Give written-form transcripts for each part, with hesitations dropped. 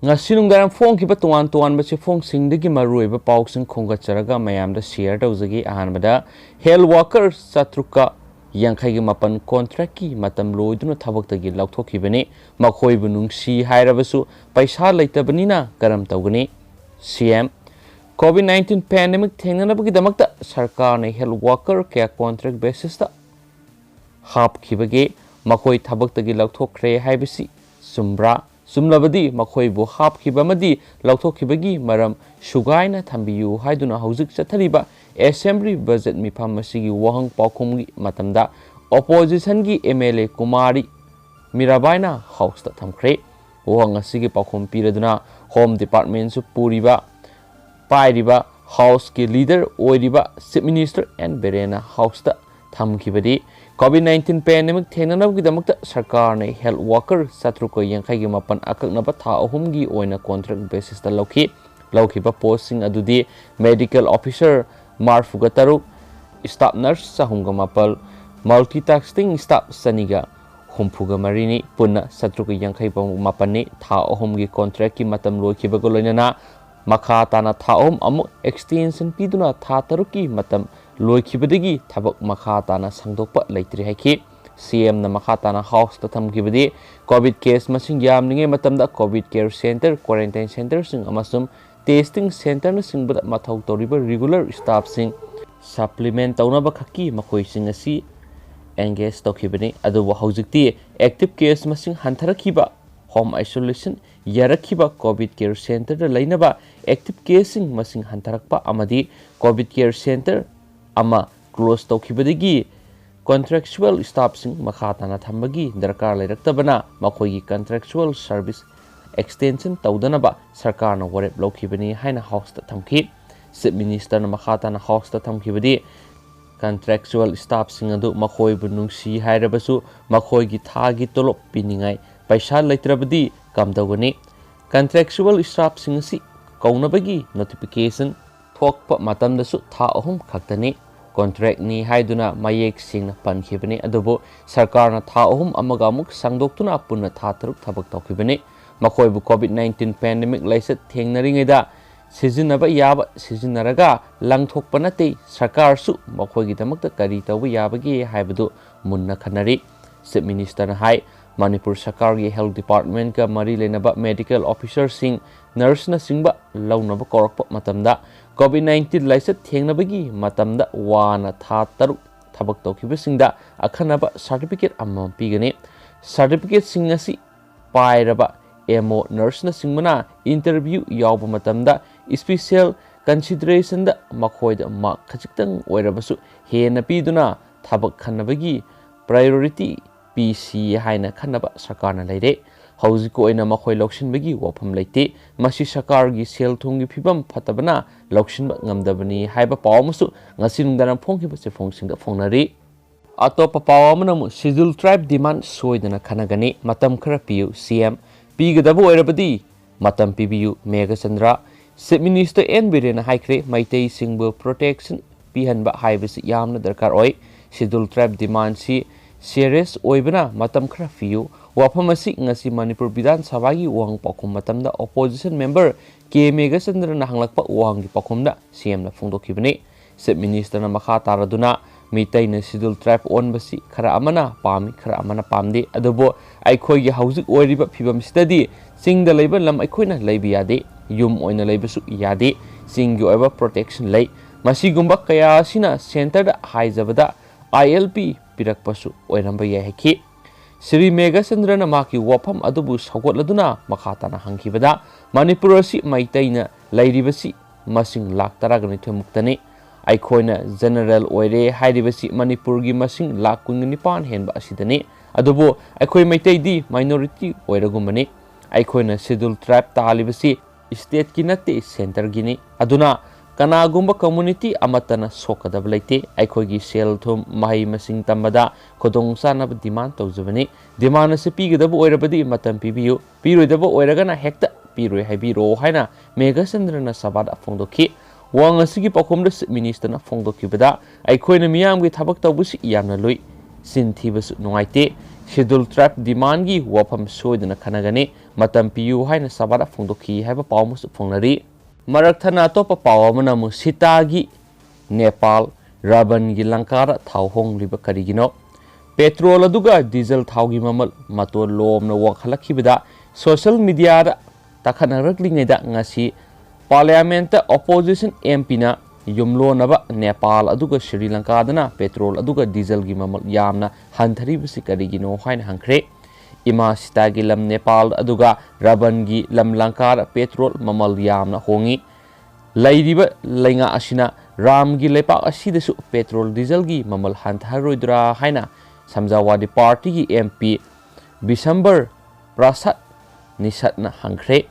ngasi nungdaram phone ki ba tuan tuan ba che phone sing de gi marui ba pau sing khonga charaga mayam da share tawjagi ahan bada health worker satruka yankhai gi mapan contract ki matam loiduna thabak tagi lauthokhi bani makhoi bu nungsi hairabasu paisa leitabani na karam tawgani CM COVID-19 pandemic thengnana bagi damakta sarkar ne health worker ke contract basis ta hap khibage makhoi thabak tagi lauthokre haibasi sumbra sumlabadi makhoi bu hap khibamadi lauthokibagi maram sugaina thambiyu haiduna hauzik chathariba assembly budget mifam masigi wahang Paokhum gi matamda opposition gi MLA Kumari Mirabaina house ta thamkhre wahang asigi Paokhum piraduna home department su puriba pairiba house ki leader oiriba chief minister and Biren house ta thamkhibadi COVID-19 pandemic thengnanab gi damakta sarkar ne health worker satruko yankhai gi mapan akaknaba tha ahum gi oina contract basis ta laukiba posting adudi medical officer marfuga taruk staff nurse sahumga mapal multitasking staff saniga humfuga marini punna satruko yankhai mapan ni tha ahum gi contract ki matam loikiba ko loinana makha tana tha ahum amu extension piduna tha taruki matam loikibadagi thabak makha tana sangdokpa leitre haiki CM na makha tana house ta thamkibadi covid case masing yamninge matamda covid care center quarantine center sing amasum testing center na singbada mathau toriba regular staff sing supplement taunaba khaki makhoi sing asi engage tokibani adu haujikti active case masing hantharakhiba home isolation yarakhiba covid care center da lainaba active case sing masing hantharakpa amadi covid care center ama close tokibadagi contractual staff sing makha tana thambagi darkar lairaktabana makhoigi contractual service extension tawdanaba sarkar na warep lokibani haina house ta thamki chief minister na makha tana house ta thamkibadi contractual staff sing adu makhoi bu nungsi hairabasu makhoigi thagi tolop piningai paisa laitrabadi kamdawani contractual staff sing si kaunabagi notification thokpa matamdasu tha ahum khaktani contract ni haiduna mayek singna pankhibani adubo sarkar na tha ahum amaga muk sangdoktuna punna tha taruk thabak tawkhibani makhoi bu COVID-19 pandemic laisat thengnaringeda sizinaba yaba sizinaraga langthokpa nate sarkar su makhoigi damakta kari tawba yabagi haibadu munna khanari chief minister na hai Manipur Sarkar gi health department ka mari lenaba medical officer sing nurse na singba launaba korokpa matamda COVID-19 laisat thengnabagi matamda wana tha taruk thabak tawkiba singda akhanaba certificate amma pigani certificate sing asi pairaba MO nurse na singmana interview yawba matamda special consideration da makhoida ma khajiktang oirabasu hena piduna thabak khanabagi priority PC haina khanaba sarkarna leire haujiko oina makhoi lokshinbagi wafam leite masi sarkargi sel thungi phibam phatabana lokshinba ngamdabani haiba pawmusu ngasi nungdaram phongkiba se phongsingda phongnari atopa pawamana mu schedule tribe demand soidana khanagani matam khara piu CM pigadabu oirabadi matam pibiu mega chandra chief minister N Biren Haikhre maitei singbu protection pihanba haibasi yamna darkar oi schedule tribe demand si serious oibana matam khara fiu wafamasi ngasi Manipur Bidan Sabagi wang Paokhum matamda opposition member K Mega Chandra na hanglakpa wang gi Paokhum da CM na phongdokibani chief minister na makha taraduna mitai na schedule tribe on basi khara amana pami khara amana pamde adubo aikhoi gi hauzik oiriba phibam study singda leiba lam aikhoi na leibi yade yum oina leibasu yade singgi oiba protection lei masi gumba kaya sina center da haijabada ILP pirakpasu oiramba yahiki Sri Mega Chandra na maki wafam adubu sagotladuna makhatana hangkibada Manipur asi maitaina lairibasi masing lak taragani themuktani aikhoina general oire hairibasi Manipur gi masing lak kungnipan henba asidani adubu aikhoi maitai di minority oiragumani aikhoina schedule tribe talibasi state ki natte center gini aduna kanagumba community amatana sokadab leite aikhogi sel thum mai masing tambada khodong sana demand tawjabani demand se pigadabu oirabadi matam pibiu piroidaba oiragana hekta piroi haibiro haina Mega Chandra na sabada phongdokhi wang asigi Paokhum minister na phongdokibada aikhoina miyam gi thabak tawbusi yamna loi sin thibasu nungaite schedule trap demand gi wafam soidna khanagani matam piu haina sabara phongdokhi haiba pawmusu phongnari marak thana topa pawamana mu sitagi Nepal raban gi lankara thau hong liba karigino petrol aduga diesel thau gi mamal mator lomna wakhalakibada social media da takhanaraklingeda ngasi parliament opposition MP na yumlo naba Nepal aduga Sri Lanka dana petrol aduga diesel gi mamal yamna hanthari bisi karigino haina Haikhre ima sitagi lam Nepal aduga raban gi lam Lanka petrol mamal yamna hongi lairiba lainga asina ram gi lepa asidasu petrol diesel gi mamal hantharoidra haina samjawadi party gi MP Bisambar Prasad nisatna Haikhre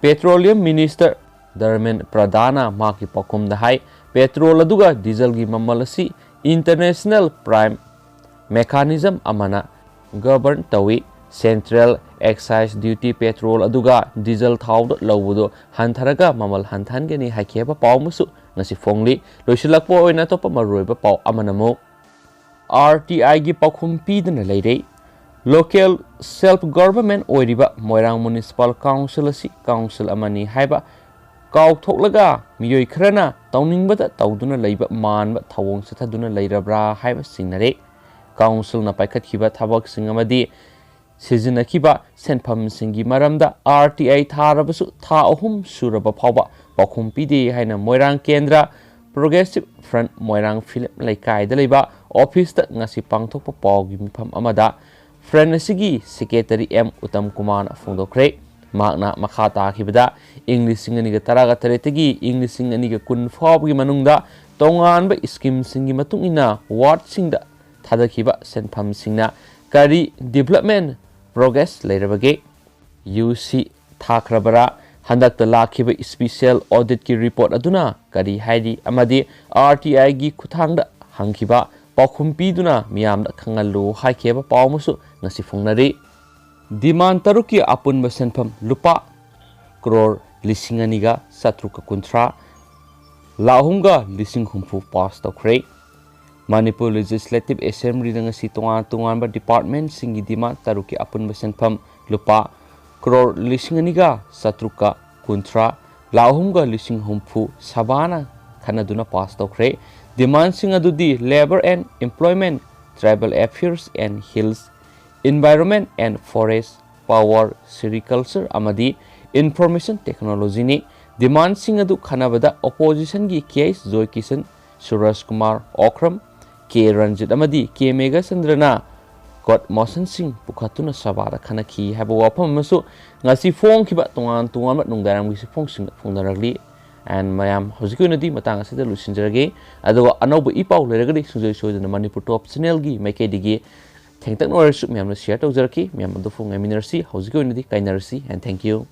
petroleum minister Dharmen Pradana maki Paokhum da hai petrol aduga diesel gi mamal asi international prime mechanism amana govern tawi central excise duty petrol aduga diesel thau lawudo hantharaga mamal hanthangeni haikeba pawmusu ngasi phongli loisilakpo oina topa maroiba paw amanamo RTI gi Paokhum pidna leire local self government oiriba Moirang municipal council asi council amani haiba kauthoklaga miyoi khrana tawningbada tawduna leiba manba thawong sathaduna leirabra haiba singnare council na paikhatkiba thabak singamadi Sizinakiba senpham singi maramda RTI tharabasu tha ahum suraba phawba Paokhum pide haina Moirang Kendra Progressive Front Moirang Film Laikai da leiba office ta ngasi pangthokpa pawgi mifam amada friend asigi secretary M Uttam Kumar phongdokre makna makha takhibada English singani ga taraga taretagi English singani ga kun phawgi manungda tonganba scheme singi matungina ward singda thadakhiba senpham singna kari development progress leirabage UC thakrabara handak lakhiba special audit ki report aduna kari haidi amadi RTI gi khuthangda hangkiba Paokhum piduna miyamda khangalu haikeba pawmusu ngasi phongnari demand taruki apunba senpham lupa crore lisinganiga satruka kunthra lahunga lising humfu pass tokre Manipur Legislative Assembly ng si tungan ba department singi demand taruki apun basenpham lupa crore lisinganiga satruka kuntra lahumga lising humfu sabana khanaduna pass tokre demand singa dudi labor and employment tribal affairs and hills environment and forest power sericulture amadi information technology ni demand singa du khanabada opposition gi case Joy Kisan Suraj Kumar Okram K Ranjit amadi K Mega Sandrana got motion sing pukhatuna sabara khanaki haba wafam masu ngasi phong khiba tungan nungdaram gi phong sing phongdaragli and mayam hojikuna matang asida lusinjarage aduga anobu ipaw leragadi sunjoi soidana Manipur top channel gi maike digi thengtak norsu myamna share tawjaraki myam adu phong aminarsi hojikuna kainarsi and thank you